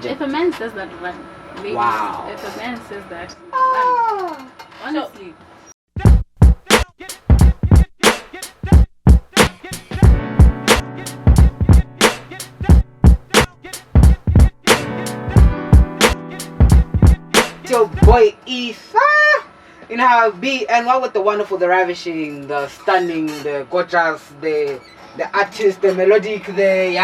If a man says that, run. Ladies, Wow. If a man says that, run. Honestly. Your boy Isa. You know how be and what with the wonderful, the ravishing, the stunning, the gorgeous, the artist, the melodic, the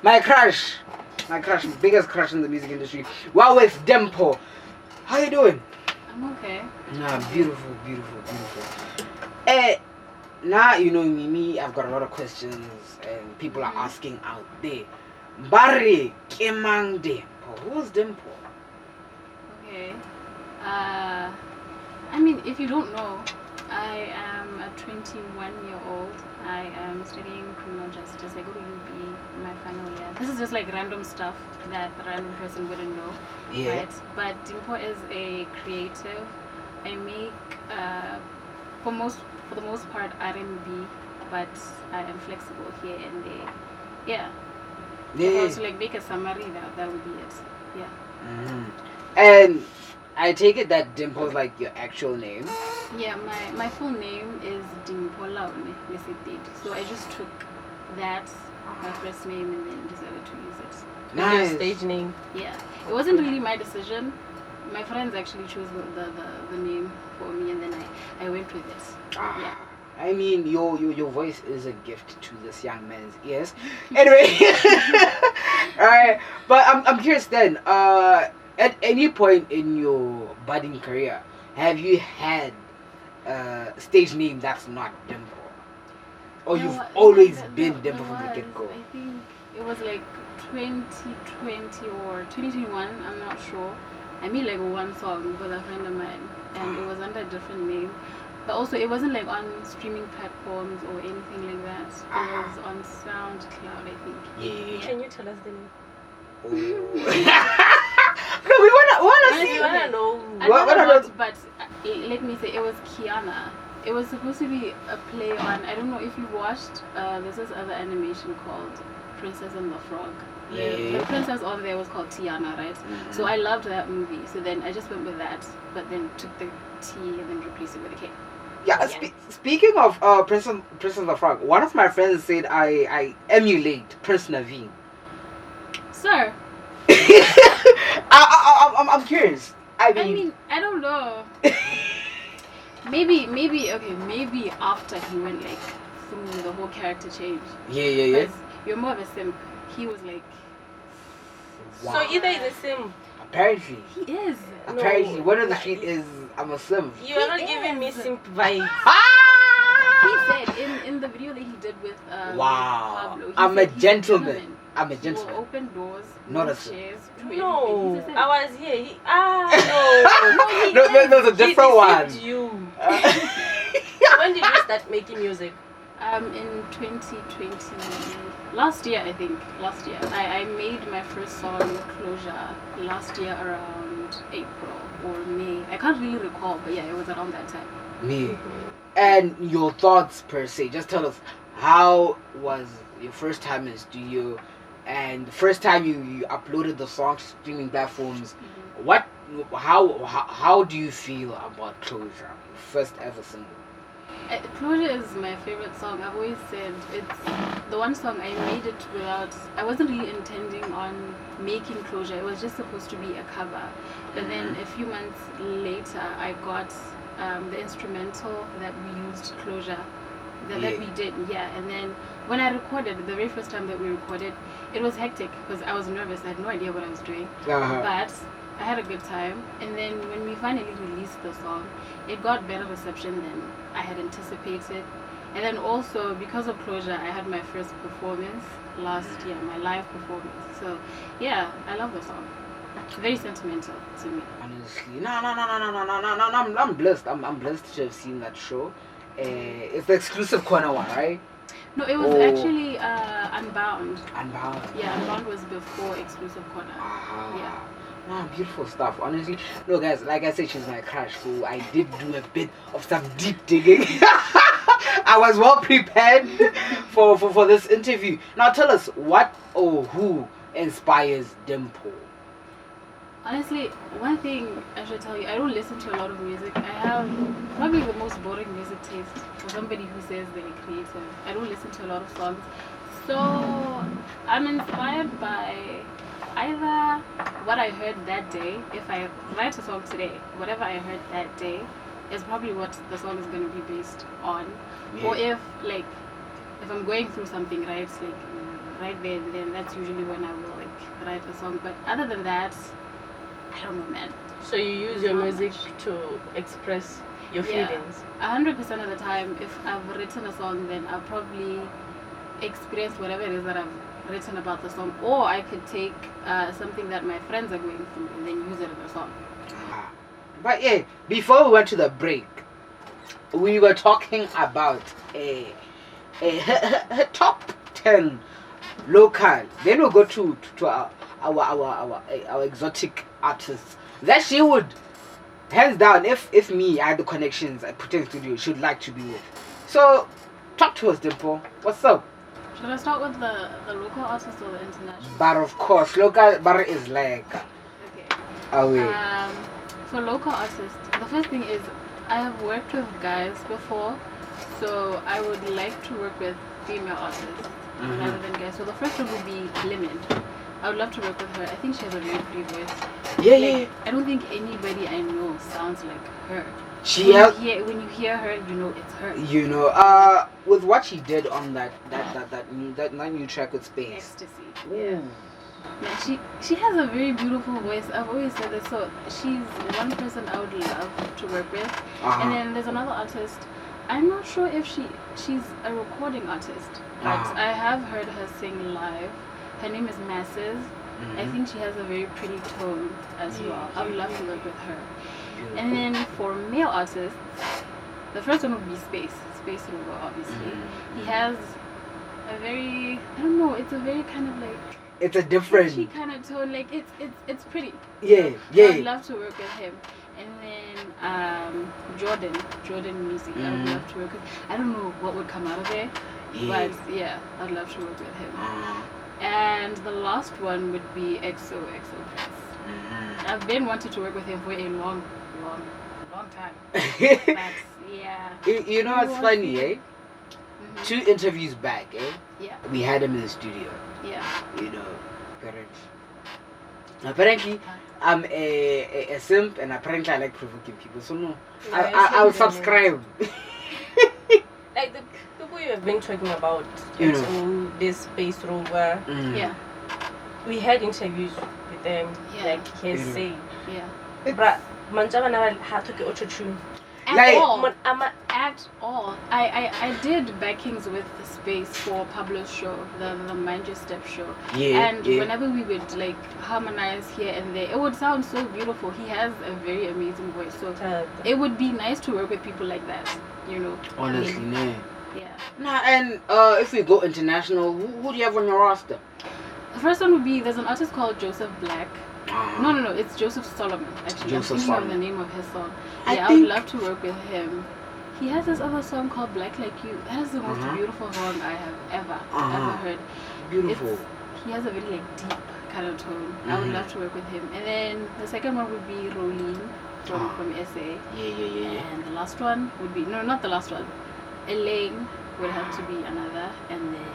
my crush. My crush, biggest crush in the music industry. Wow, with Dimpho. How you doing? I'm okay. Nah, beautiful. Now you know me, I've got a lot of questions and people are asking out there. Barry Kemang Dimpho. Who's Dimpho? Okay. I mean, if you don't know, I am a 21-year-old. I am studying criminal justice. I go to UB my final year. This is just like random stuff that a random person wouldn't know. Yeah. Right? But Dimpho is a creative. I make, for the most part, R&B, but I am flexible here and there. Yeah. Yeah. So like make a summary, that would be it. Yeah. Mm-hmm. And I take it that Dimpho is like your actual name. Yeah, my full name is Dimpho DUSTED. So I just took that, my first name, and then decided to use it. Nice. Your stage name. Yeah, it wasn't really my decision. My friends actually chose the name for me, and then I went with it. Yeah. I mean, your voice is a gift to this young man's ears. Anyway, alright. But I'm curious then. At any point in your budding career, have you had a stage name that's not Dimpho? Or you've always been Dimpho from the get-go? I think it was like 2020 or 2021, I'm not sure. I made like one song with a friend of mine, and it was under a different name. But also, it wasn't like on streaming platforms or anything like that. It was on SoundCloud, I think. Yeah. Can you tell us the name? No, we wanna see. I wanna know. But let me say, it was Kiana. It was supposed to be a play on, I don't know if you watched, there's this other animation called Princess and the Frog. Yeah. The princess on there was called Tiana, right? Mm-hmm. So I loved that movie. So then I just went with that, but then took the T and then replaced it with a K. Yeah, speaking of Princess and the Frog, one of my friends said I emulate Prince Naveen. Sir. I'm curious. I mean, I don't know. maybe after he went like through the whole character change. Yeah. 'Cause you're more of a simp. He was like. Wow. So either is the same. Apparently. He is. Apparently, one of the shit is I'm a simp. You are not giving me simp vibes. He said in the video that he did with wow. Pablo, I'm a gentleman. I'm a He gentleman. will open doors, Not move a simp. chairs, do No, anything. He's a simp. I was here. No. No, there's a different one. He you. When did you start making music? In 2020, last year I think. Last year, I made my first song Closure last year around April or May. I can't really recall, but yeah, it was around that time. Me. And your thoughts per se. Just tell us, how was your first time in the studio, and the first time you uploaded the song to streaming platforms? Mm-hmm. How do you feel about Closure, first ever single? Closure is my favorite song. I've always said it's the one song I made it without. I wasn't really intending on making Closure. It was just supposed to be a cover. But then a few months later, I got the instrumental that we used, Closure, that we did. Yeah, and then when I recorded, the very first time that we recorded, it was hectic because I was nervous. I had no idea what I was doing. But I had a good time, and then when we finally released the song, it got better reception than I had anticipated. And then also because of Closure, I had my first performance last year, my live performance. So yeah, I love the song. It's very sentimental to me. Honestly, no. I'm blessed. I'm blessed to have seen that show. It's the exclusive corner one, right? No, it was actually Unbound. Unbound. Yeah, Unbound was before Exclusive Corner. Yeah. Nah, beautiful stuff, honestly. No, guys, like I said, she's my crush, so I did do a bit of some deep digging. I was well prepared for this interview. Now, tell us what or who inspires Dimpho? Honestly, one thing I should tell you, I don't listen to a lot of music. I have probably the most boring music taste for somebody who says they're creative. I don't listen to a lot of songs. So I'm inspired by either what I heard that day. If I write a song today, whatever I heard that day is probably what the song is going to be based on. Yeah. Or if I'm going through something, right, right there, then that's usually when I will write a song. But other than that, I don't know, man. So you use your music to express your feelings? 100% of the time, if I've written a song, then I'll probably experience whatever it is that I've written about the song. Or I could take something that my friends are going through and then use it in a song. But yeah, before we went to the break, we were talking about a top 10 local. Then we'll go to our exotic artists that she would, hands down, if me, I had the connections at Pretend Studio, should like to be with. So talk to us, Dimpho. What's up? Should I start with the local artist or the international? But of course, local bar is like Okay. away. For local artists, the first thing is I have worked with guys before, so I would like to work with female artists rather than guys. So the first one would be Lemon. I would love to work with her. I think she has a very pretty voice. Yeah. I don't think anybody I know sounds like her. She has, When you hear her, you know it's her. you know, with what she did on that new track with Space. Ecstasy. Yeah. Man, she has a very beautiful voice. I've always said this. So she's one person I would love to work with. And then there's another artist. I'm not sure if she's a recording artist, but I have heard her sing live. Her name is Masses. I think she has a very pretty tone as well. I would love to work with her. Beautiful. And then for male artists, the first one would be Space Rover, obviously. He has a very, I don't know, it's a very kind of it's a different catchy kind of tone. Like it's pretty. Yeah. I'd love to work with him. And then Jordan Music. I would love to work with. I don't know what would come out of it, but yeah, I'd love to work with him. And the last one would be XO Press. I've been wanting to work with him for a long time. But yeah. You know what's funny, eh? 2 interviews back, eh? Yeah. We had him in the studio. Yeah. You know, apparently I'm a simp, and apparently I like provoking people. So no, I'll subscribe. Like the people you have been talking about, You know. this Space Rover. Yeah. We had interviews with them, like he say. Yeah. But manjaba na hatuke auto-tune. Like- At all. I did backings with the Space for Pablo's show, the Mind Your Step show. Yeah. And whenever we would harmonize here and there, it would sound so beautiful. He has a very amazing voice. So it would be nice to work with people like that, you know. Honestly, no. Yeah. Nah, and if we go international, who do you have on your roster? The first one would be, there's an artist called Joseph Black. No, it's Joseph Solomon, actually. Joseph I'm thinking Solomon. of the name of his song. I I would love to work with him. He has this other song called Black Like You. That is the most beautiful song I have ever heard. Beautiful. He has a very deep kind of tone. I would love to work with him. And then the second one would be Rolene from SA. Yeah. And the last one would be, no, not the last one. Elaine would have to be another. And then,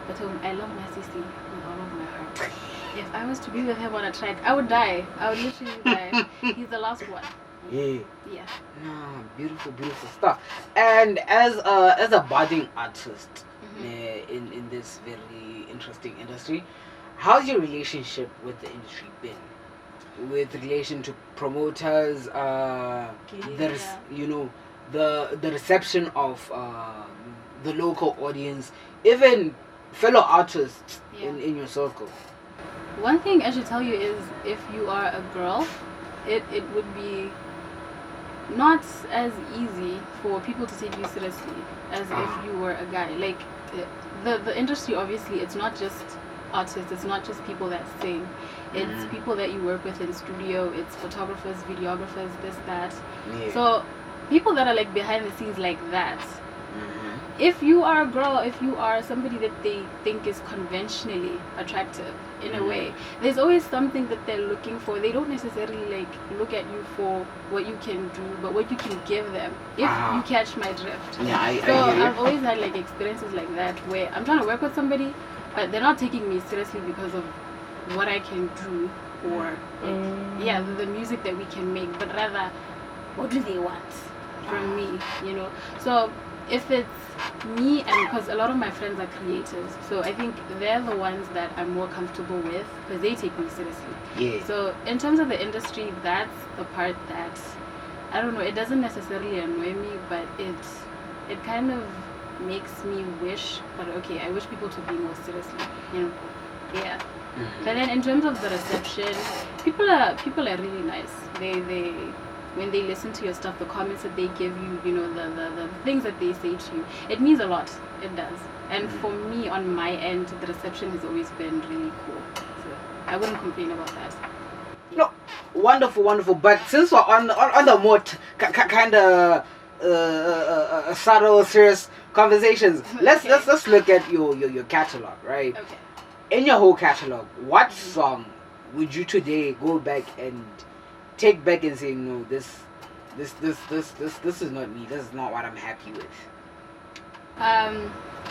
but I love my sissy with all of my heart. If I was to be with him on a track, I would die. I would literally die. He's the last one. Yeah. Yeah. Nah, beautiful stuff. And as a budding artist in this very interesting industry, how's your relationship with the industry been? With relation to promoters, the reception of the local audience, even fellow artists in your circle. One thing I should tell you is, if you are a girl, it would be not as easy for people to take you seriously as if you were a guy. Like the industry, obviously, it's not just artists, it's not just people that sing, it's people that you work with in studio, it's photographers, videographers, this, that. So people that are behind the scenes like that, If you are a girl, if you are somebody that they think is conventionally attractive in a way, there's always something that they're looking for. They don't necessarily like look at you for what you can do, but what you can give them, if you catch my drift. Yeah, I I've always had like experiences like that where I'm trying to work with somebody, but they're not taking me seriously because of what I can do or the music that we can make, but rather what do they want from me, you know. So if it's me, and because a lot of my friends are creators, so I think they're the ones that I'm more comfortable with because they take me seriously. Yeah. So in terms of the industry, that's the part that, I don't know, it doesn't necessarily annoy me, but it kind of makes me wish, but okay, I wish people took me more seriously, you know. Yeah. But then in terms of the reception, people are really nice. They when they listen to your stuff, the comments that they give you, you know, the things that they say to you, it means a lot. It does. And for me, on my end, the reception has always been really cool. So I wouldn't complain about that. No, wonderful. But since we're on the more kind of subtle, serious conversations, let's look at your catalog, right? Okay. In your whole catalog, what song would you today go back and take back and say, no, this is not me. This is not what I'm happy with.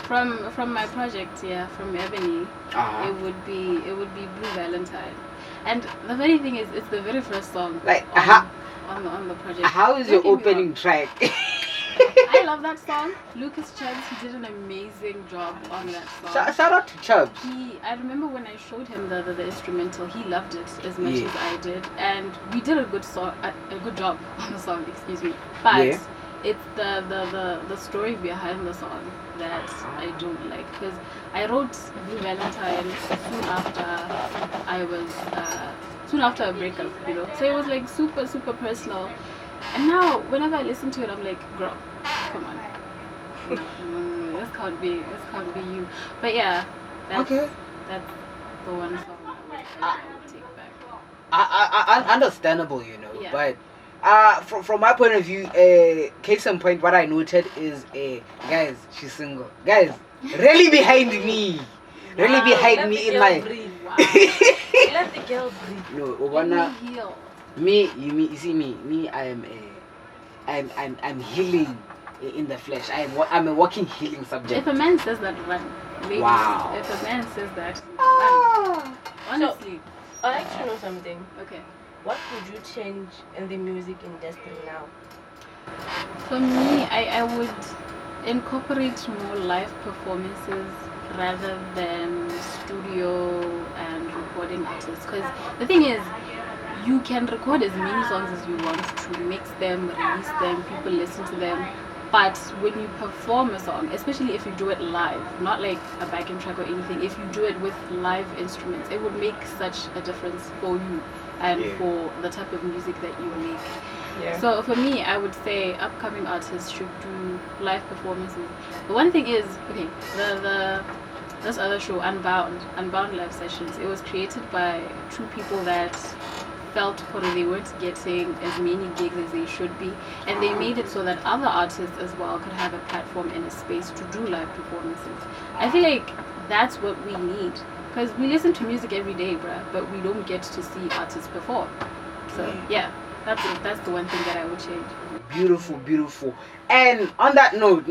From my project, from Ebony, it would be Blue Valentine. And the funny thing is, it's the very first song like on the project. How is your opening track? I love that song. Lucas Chubbs, he did an amazing job on that song. Shout out to Chubbs. I remember when I showed him the instrumental, he loved it as much as I did, and we did a good job on the song. Excuse me, but it's the story behind the song that I don't like, because I wrote Blue Valentine soon after a breakup, you know. So it was like super personal. And now, whenever I listen to it, I'm like, girl, come on. This can't be you. But yeah, that's the one song I would take back. Understandable, you know. Yeah. But from my point of view, case in point, what I noted is, guys, she's single. Guys, really behind me. Really behind me in my... Wow. Let the girl breathe. No, Obana. Heal. You see me, I'm healing in the flesh. I'm a walking healing subject. If a man says that, run. Ladies, wow. If a man says that, run. Honestly. So, I'd like to know something. Okay. What would you change in the music industry now? For me, I would incorporate more live performances rather than studio and recording artists. Because the thing is, you can record as many songs as you want to, mix them, release them, people listen to them. But when you perform a song, especially if you do it live, not like a backing track or anything, if you do it with live instruments, it would make such a difference for you and for the type of music that you make. Yeah. So for me, I would say upcoming artists should do live performances. The one thing is, okay, this other show, Unbound Live Sessions, it was created by two people that felt they weren't getting as many gigs as they should be, and they made it so that other artists as well could have a platform and a space to do live performances. I feel like that's what we need, because we listen to music every day, bruh, but we don't get to see artists perform. So yeah, that's the one thing that I would change. Beautiful. And on that note,